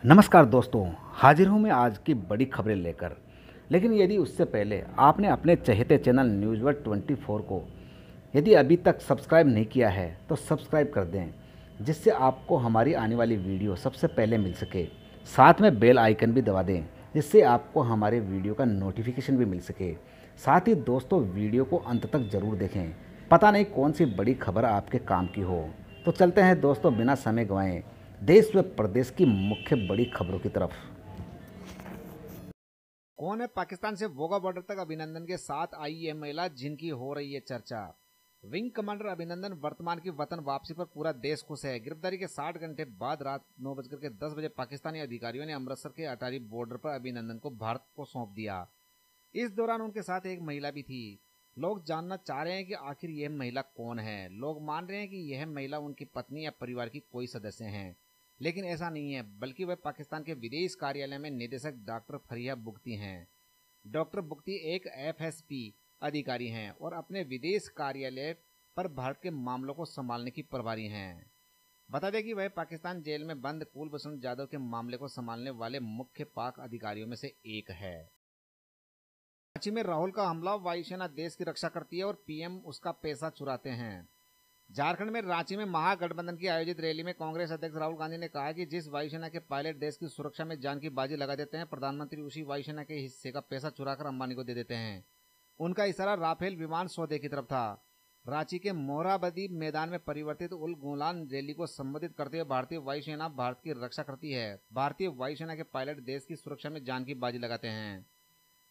नमस्कार दोस्तों, हाजिर हूँ मैं आज की बड़ी खबरें लेकर। लेकिन यदि उससे पहले आपने अपने चहेते चैनल न्यूज़ वर्ल्ड 24 को यदि अभी तक सब्सक्राइब नहीं किया है तो सब्सक्राइब कर दें, जिससे आपको हमारी आने वाली वीडियो सबसे पहले मिल सके। साथ में बेल आइकन भी दबा दें, जिससे आपको हमारे वीडियो का नोटिफिकेशन भी मिल सके। साथ ही दोस्तों, वीडियो को अंत तक ज़रूर देखें, पता नहीं कौन सी बड़ी खबर आपके काम की हो। तो चलते हैं दोस्तों, बिना समय गंवाए देश व प्रदेश की मुख्य बड़ी खबरों की तरफ। कौन है पाकिस्तान से वोगा बॉर्डर तक अभिनंदन के साथ आई ये महिला जिनकी हो रही है चर्चा। विंग कमांडर अभिनंदन वर्तमान की वतन वापसी पर पूरा देश खुश है। गिरफ्तारी के 60 घंटे बाद रात 9:10 बजे पाकिस्तानी अधिकारियों ने अमृतसर के अटारी बॉर्डर पर अभिनंदन को भारत को सौंप दिया। इस दौरान उनके साथ एक महिला भी थी। लोग जानना चाह रहे हैं कि आखिर यह महिला कौन है। लोग मान रहे हैं कि यह महिला उनकी पत्नी या परिवार की कोई सदस्य है, लेकिन ऐसा नहीं है, बल्कि वह पाकिस्तान के विदेश कार्यालय में निदेशक डॉक्टर फरिया बुख्ती हैं। डॉक्टर बुख्ती एक एफएसपी अधिकारी हैं और अपने विदेश कार्यालय पर भारत के मामलों को संभालने की प्रभारी हैं। बता दें कि वह पाकिस्तान जेल में बंद कुलभूषण जाधव के मामले को संभालने वाले मुख्य पाक अधिकारियों में से एक है। रांची में राहुल का हमला, वायुसेना देश की रक्षा करती है और पीएम उसका पैसा चुराते हैं। झारखंड में रांची में महागठबंधन की आयोजित रैली में कांग्रेस अध्यक्ष राहुल गांधी ने कहा कि जिस वायुसेना के पायलट देश की सुरक्षा में जान की बाजी लगा देते हैं, प्रधानमंत्री उसी वायुसेना के हिस्से का पैसा चुराकर अंबानी को दे देते हैं। उनका इशारा राफेल विमान सौदे की तरफ था। रांची के मोरहाबादी मैदान में परिवर्तित उल गुलान रैली को संबोधित करते हुए भारतीय वायुसेना भारत की रक्षा करती है। भारतीय वायुसेना के पायलट देश की सुरक्षा में जान की बाजी लगाते हैं।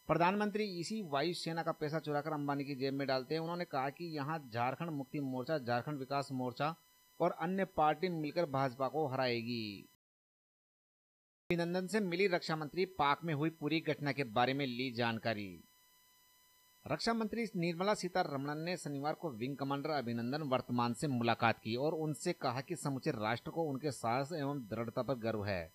प्रधानमंत्री इसी वायुसेना का पैसा चुराकर अंबानी की जेब में डालते हैं। उन्होंने कहा कि यहां झारखंड मुक्ति मोर्चा, झारखंड विकास मोर्चा और अन्य पार्टी मिलकर भाजपा को हराएगी। अभिनंदन से मिली रक्षा मंत्री, पाक में हुई पूरी घटना के बारे में ली जानकारी। रक्षा मंत्री निर्मला सीतारमण ने शनिवार को विंग कमांडर अभिनंदन वर्तमान से मुलाकात की और उनसे कहा कि समूचे राष्ट्र को उनके साहस एवं दृढ़ता पर गर्व है।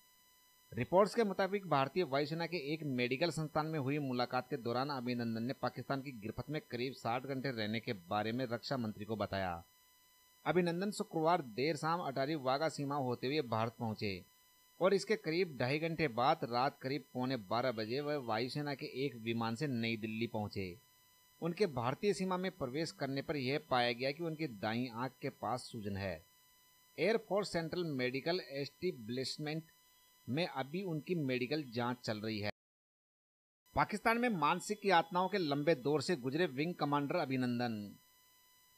रिपोर्ट्स के मुताबिक भारतीय वायुसेना के एक मेडिकल संस्थान में हुई मुलाकात के दौरान अभिनंदन ने पाकिस्तान की गिरफ्त में करीब 60 घंटे रहने के बारे में रक्षा मंत्री को बताया। अभिनंदन शुक्रवार देर शाम अटारी वाघा सीमा होते हुए भारत पहुंचे और इसके करीब 2.5 घंटे बाद रात करीब 11:15 बजे वह वायुसेना के एक विमान से नई दिल्ली पहुंचे। उनके भारतीय सीमा में प्रवेश करने पर यह पाया गया कि उनकी दाईं आंख के पास सूजन है। एयरफोर्स सेंट्रल मेडिकल एस्टेब्लिशमेंट में अभी उनकी मेडिकल जांच चल रही है। पाकिस्तान में मानसिक यातनाओं के लंबे दौर से गुजरे विंग कमांडर अभिनंदन।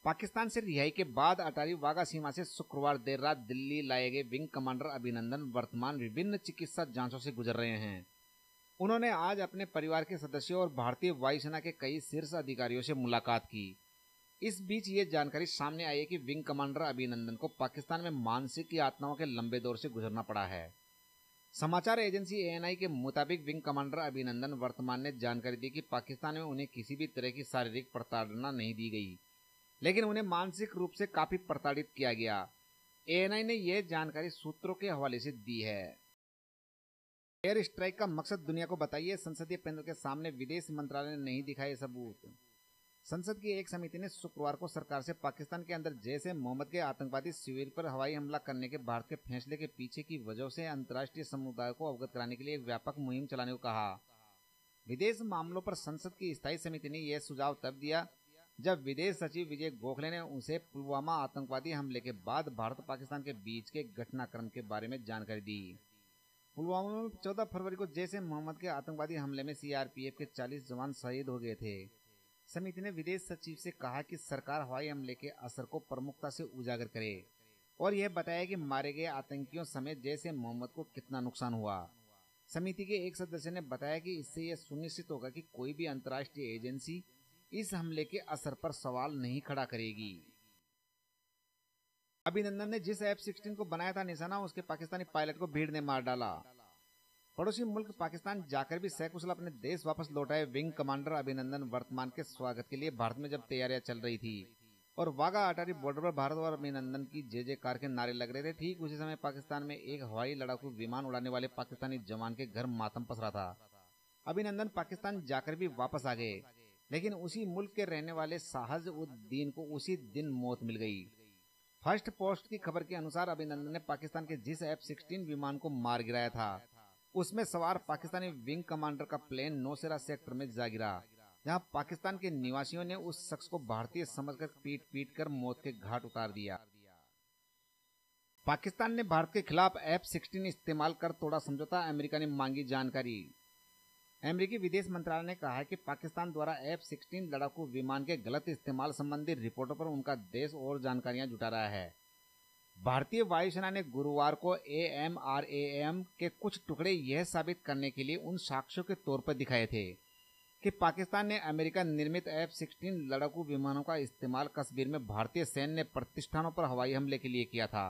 पाकिस्तान से रिहाई के बाद अटारी वाघा सीमा से शुक्रवार देर रात दिल्ली लाए गए विंग कमांडर अभिनंदन वर्तमान विभिन्न चिकित्सा जांचों से गुजर रहे हैं। उन्होंने आज अपने परिवार के सदस्यों और भारतीय वायुसेना के कई शीर्ष अधिकारियों से मुलाकात की। इस बीच ये जानकारी सामने आई है कि विंग कमांडर अभिनंदन को पाकिस्तान में मानसिक यातनाओं के लंबे दौर से गुजरना पड़ा है। समाचार एजेंसी एएनआई के मुताबिक विंग कमांडर अभिनंदन वर्तमान ने जानकारी दी कि पाकिस्तान में उन्हें किसी भी तरह की शारीरिक प्रताड़ना नहीं दी गई, लेकिन उन्हें मानसिक रूप से काफी प्रताड़ित किया गया। एएनआई ने यह जानकारी सूत्रों के हवाले से दी है। एयर स्ट्राइक का मकसद दुनिया को बताइए, संसदीय पैनल के सामने विदेश मंत्रालय ने नहीं दिखाए सबूत। संसद की एक समिति ने शुक्रवार को सरकार से पाकिस्तान के अंदर जैश ए मोहम्मद के आतंकवादी शिविर पर हवाई हमला करने के भारत के फैसले के पीछे की वजह से अंतर्राष्ट्रीय समुदाय को अवगत कराने के लिए एक व्यापक मुहिम चलाने को कहा। विदेश मामलों पर संसद की स्थायी समिति ने यह सुझाव तब दिया जब विदेश सचिव विजय गोखले ने उसे पुलवामा आतंकवादी हमले के बाद भारत पाकिस्तान के बीच के घटनाक्रम के बारे में जानकारी दी। पुलवामा में 14 फरवरी को जैश ए मोहम्मद के आतंकवादी हमले में सीआरपीएफ के 40 जवान शहीद हो गए थे। समिति ने विदेश सचिव से कहा कि सरकार हवाई हमले के असर को प्रमुखता से उजागर करे और यह बताया कि मारे गए आतंकियों समेत जैश ए मोहम्मद को कितना नुकसान हुआ। समिति के एक सदस्य ने बताया कि इससे यह सुनिश्चित होगा कि कोई भी अंतर्राष्ट्रीय एजेंसी इस हमले के असर पर सवाल नहीं खड़ा करेगी। अभिनंदन ने जिस F-16 को बनाया था निशाना, उसके पाकिस्तानी पायलट को भीड़ ने मार डाला। पड़ोसी मुल्क पाकिस्तान जाकर भी सकुशल अपने देश वापस लौटाए विंग कमांडर अभिनंदन वर्तमान के स्वागत के लिए भारत में जब तैयारियां चल रही थी और वाघा अटारी बॉर्डर पर भारत और अभिनंदन की जय जयकार के नारे लग रहे थे, ठीक उसी समय पाकिस्तान में एक हवाई लड़ाकू विमान उड़ाने वाले पाकिस्तानी जवान के घर मातम पसरा था। अभिनंदन पाकिस्तान जाकर भी वापस आ गए, लेकिन उसी मुल्क के रहने वाले शाहज उद दीन को उसी दिन मौत मिल गई। फर्स्ट पोस्ट की खबर के अनुसार अभिनंदन ने पाकिस्तान के जिस F-16 विमान को मार गिराया था उसमें सवार पाकिस्तानी विंग कमांडर का प्लेन नौशेरा सेक्टर में जा गिरा, जहां पाकिस्तान के निवासियों ने उस शख्स को भारतीय समझकर पीट पीट कर मौत के घाट उतार दिया। पाकिस्तान ने भारत के खिलाफ F-16 इस्तेमाल कर तोड़ा समझौता, अमेरिका ने मांगी जानकारी। अमेरिकी विदेश मंत्रालय ने कहा है कि पाकिस्तान द्वारा F-16 लड़ाकू विमान के गलत इस्तेमाल संबंधी रिपोर्टों पर उनका देश और जानकारियां जुटा रहा है। भारतीय वायुसेना ने गुरुवार को AMRAAM के कुछ टुकड़े यह साबित करने के लिए उन साक्ष्यों के तौर पर दिखाए थे कि पाकिस्तान ने अमेरिका निर्मित F-16 लड़ाकू विमानों का इस्तेमाल कश्मीर में भारतीय सैन्य प्रतिष्ठानों पर हवाई हमले के लिए किया था।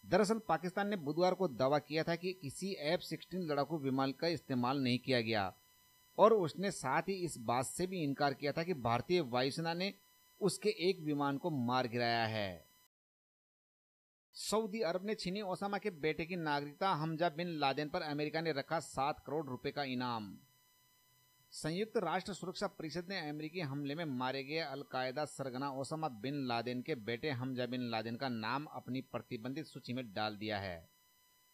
दरअसल पाकिस्तान ने बुधवार को दावा किया था कि किसी F-16 लड़ाकू विमान का इस्तेमाल नहीं किया गया और उसने साथ ही इस बात से भी इनकार किया था कि भारतीय वायुसेना ने उसके एक विमान को मार गिराया है। सऊदी अरब ने छीनी ओसामा के बेटे की नागरिकता, हमजा बिन लादेन पर अमेरिका ने रखा 7 करोड़ रुपए का इनाम। संयुक्त राष्ट्र सुरक्षा परिषद ने अमेरिकी हमले में मारे गए अलकायदा सरगना ओसामा बिन लादेन के बेटे हमजा बिन लादेन का नाम अपनी प्रतिबंधित सूची में डाल दिया है।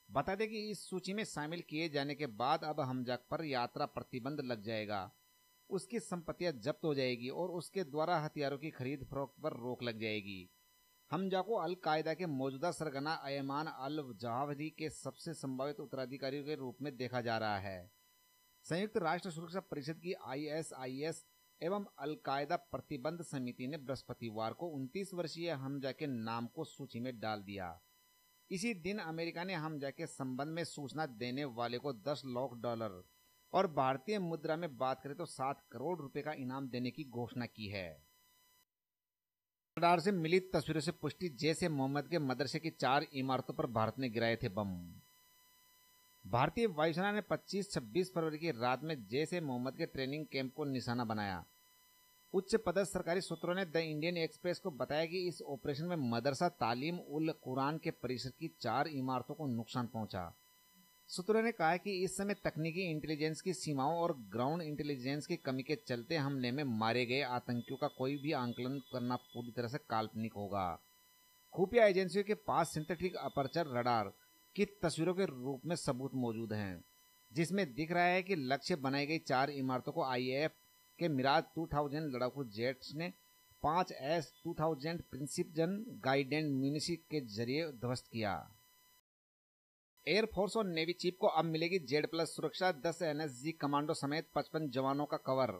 बता दें कि इस सूची में शामिल किए जाने के बाद अब हमजा पर यात्रा प्रतिबंध लग जाएगा, उसकी संपत्तियां जब्त हो जाएगी और उसके द्वारा हथियारों की खरीद फरोख्त पर रोक लग जाएगी। हमजा को अल कायदा के मौजूदा सरगना अयमान अल जहावरी के सबसे संभावित उत्तराधिकारी के रूप में देखा जा रहा है। संयुक्त राष्ट्र सुरक्षा परिषद की ISIS एवं अल कायदा प्रतिबंध समिति ने बृहस्पतिवार को 29 वर्षीय हमजा के नाम को सूची में डाल दिया। इसी दिन अमेरिका ने हमजा के संबंध में सूचना देने वाले को $10 लाख और भारतीय मुद्रा में बात करें तो 7 करोड़ रुपए का इनाम देने की घोषणा की है। रडार से मिली तस्वीरों से पुष्टि, जैश ए मोहम्मद के मदरसे की 4 इमारतों पर भारत ने गिराए थे बम। भारतीय वायुसेना ने 25-26 फरवरी की रात में जैश ए मोहम्मद के ट्रेनिंग कैंप को निशाना बनाया। उच्च पदस्थ सरकारी सूत्रों ने द इंडियन एक्सप्रेस को बताया कि इस ऑपरेशन में मदरसा तालीम उल कुरान के परिसर की 4 इमारतों को नुकसान पहुंचा। सूत्रों ने कहा कि इस समय तकनीकी इंटेलिजेंस की सीमाओं और ग्राउंड इंटेलिजेंस की कमी के चलते हमले में मारे गए आतंकियों का कोई भी आंकलन करना पूरी तरह से काल्पनिक होगा। खुफिया एजेंसियों के पास सिंथेटिक अपर्चर रडार की तस्वीरों के रूप में सबूत मौजूद हैं, जिसमें दिख रहा है कि लक्ष्य बनाई गई 4 इमारतों को IAF के मिराज 2000 लड़ाकू जेट्स ने 5 S-2000 प्रिंसिपल गाइडेड म्यूनिशन के जरिए ध्वस्त किया। एयरफोर्स और नेवी चीफ को अब मिलेगी Z+ सुरक्षा, 10 NSG कमांडो समेत 55 जवानों का कवर।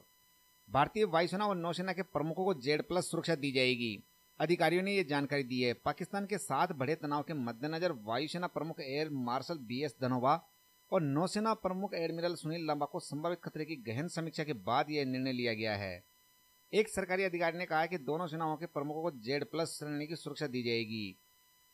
भारतीय वायुसेना और नौसेना के प्रमुखों को Z+ सुरक्षा दी जाएगी, अधिकारियों ने ये जानकारी दी है। पाकिस्तान के साथ बढ़े तनाव के मद्देनजर वायुसेना प्रमुख एयर मार्शल BS धनोवा और नौसेना प्रमुख एडमिरल सुनील लांबा को संभावित खतरे की गहन समीक्षा के बाद यह निर्णय लिया गया है। एक सरकारी अधिकारी ने कहा कि दोनों सेनाओं के प्रमुखों को Z+ श्रेणी की सुरक्षा दी जाएगी।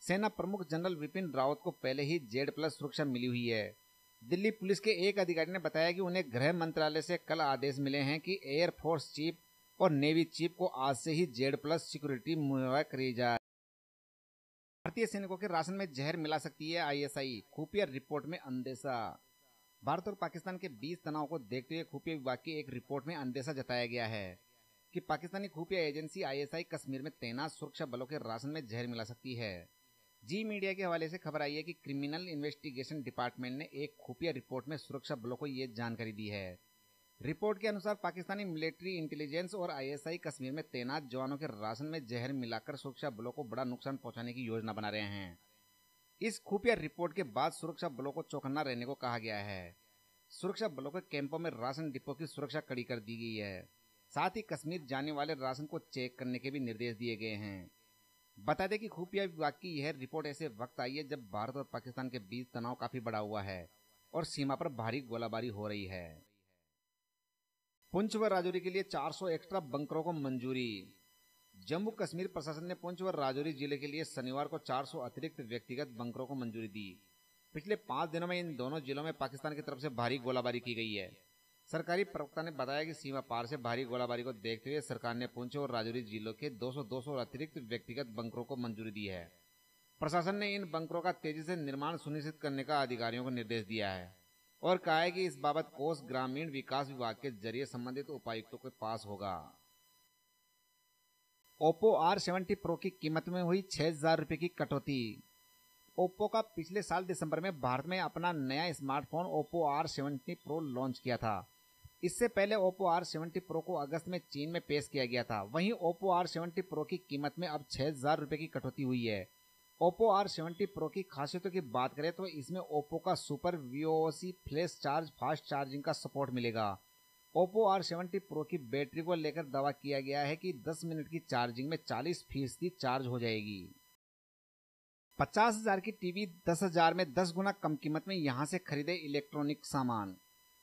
सेना प्रमुख जनरल विपिन रावत को पहले ही Z+ सुरक्षा मिली हुई है। दिल्ली पुलिस के एक अधिकारी ने बताया कि उन्हें गृह मंत्रालय से कल आदेश मिले हैं कि एयरफोर्स चीफ और नेवी चीफ को आज से ही Z+ सिक्योरिटी मुहैया करी जाए। भारतीय सैनिकों के राशन में जहर मिला सकती है ISI, खुफिया रिपोर्ट में अंदेशा। भारत और पाकिस्तान के बीच तनाव को देखते हुए खुफिया विभाग की एक रिपोर्ट में अंदेशा जताया गया है कि पाकिस्तानी खुफिया एजेंसी ISI कश्मीर में तैनात सुरक्षा बलों के राशन में जहर मिला सकती है। जी मीडिया के हवाले से खबर आई है कि क्रिमिनल इन्वेस्टिगेशन डिपार्टमेंट ने एक खुफिया रिपोर्ट में सुरक्षा बलों को ये जानकारी दी है। रिपोर्ट के अनुसार पाकिस्तानी मिलिट्री इंटेलिजेंस और ISI कश्मीर में तैनात जवानों के राशन में जहर मिलाकर सुरक्षा बलों को बड़ा नुकसान पहुंचाने की योजना बना रहे हैं। इस खुफिया रिपोर्ट के बाद सुरक्षा बलों को चौकन्ना रहने को कहा गया है। सुरक्षा बलों के कैंपों में राशन डिपो की सुरक्षा कड़ी कर दी गई है। साथ ही कश्मीर जाने वाले राशन को चेक करने के भी निर्देश दिए गए हैं। बता दें कि खुफिया विभाग की यह रिपोर्ट ऐसे वक्त आई है जब भारत और पाकिस्तान के बीच तनाव काफी बढ़ा हुआ है और सीमा पर भारी गोलाबारी हो रही है। पुंछ व राजौरी के लिए 400 एक्स्ट्रा बंकरों को मंजूरी। जम्मू कश्मीर प्रशासन ने पुंछ व राजौरी जिले के लिए शनिवार को 400 अतिरिक्त व्यक्तिगत बंकरों को मंजूरी दी। पिछले 5 दिनों में इन दोनों जिलों में पाकिस्तान की तरफ से भारी गोलाबारी की गई है। सरकारी प्रवक्ता ने बताया कि सीमा पार से भारी गोलाबारी को देखते हुए सरकार ने पुंछ और राजौरी जिलों के 200 अतिरिक्त व्यक्तिगत बंकरों को मंजूरी दी है। प्रशासन ने इन बंकरों का तेजी से निर्माण सुनिश्चित करने का अधिकारियों को निर्देश दिया है और कहा है कि इस बाबत कोष ग्रामीण विकास विभाग के जरिए संबंधित उपायुक्तों के पास होगा। ओप्पो R70 प्रो की कीमत में हुई 6,000 रुपये की कटौती। ओप्पो का पिछले साल दिसंबर में भारत में अपना नया smartphone Oppo R70 pro launch किया था। इससे पहले ओप्पो R70 प्रो को अगस्त में चीन में पेश किया गया था। वहीं ओप्पो R70 प्रो की कीमत में अब 6,000 रुपये की कटौती हुई है। ओप्पो R70 प्रो की खासियतों की बात करें तो इसमें ओप्पो का super VOC flash charge fast charging का सपोर्ट मिलेगा। ओप्पो R70 प्रो की बैटरी को लेकर दावा किया गया है कि 10 मिनट की चार्जिंग में 40% चार्ज हो जाएगी। 50,000 की टीवी 10,000 में 10 गुना कम कीमत में यहां से खरीदे इलेक्ट्रॉनिक सामान।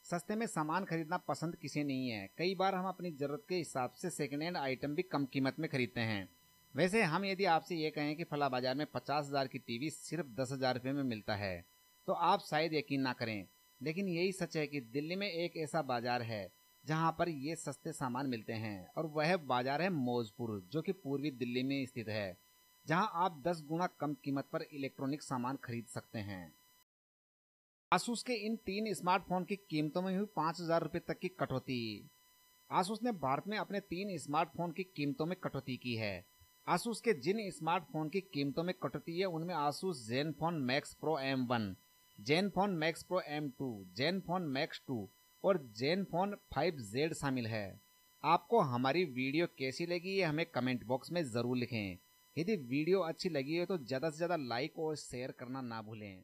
सस्ते में सामान खरीदना पसंद किसे नहीं है। कई बार हम अपनी ज़रूरत के हिसाब से सेकेंड हैंड आइटम भी कम कीमत में खरीदते हैं। वैसे हम यदि आपसे ये कहें कि फला बाजार में 50,000 की टीवी सिर्फ 10,000 रुपये में मिलता है तो आप शायद यकीन ना करें, लेकिन यही सच है कि दिल्ली में एक ऐसा बाजार है जहां पर ये सस्ते सामान मिलते हैं और वह बाजार है मौजपुर, जो कि पूर्वी दिल्ली में स्थित है, जहां आप 10 गुना कम कीमत पर इलेक्ट्रॉनिक सामान खरीद सकते हैं। आसूस के इन 3 स्मार्टफोन की कीमतों में हुई 5,000 रुपये तक की कटौती। आसूस ने भारत में अपने 3 स्मार्टफोन की कीमतों में कटौती की है। आसूस के जिन स्मार्टफोन की कीमतों में कटौती है उनमें Asus ZenFone max pro M1, ZenFone max pro M2, ZenFone max 2 और ज़ेनफोन 5Z शामिल है। आपको हमारी वीडियो कैसी लगी ये हमें कमेंट बॉक्स में ज़रूर लिखें। यदि वीडियो अच्छी लगी हो तो ज़्यादा से ज़्यादा लाइक और शेयर करना ना भूलें।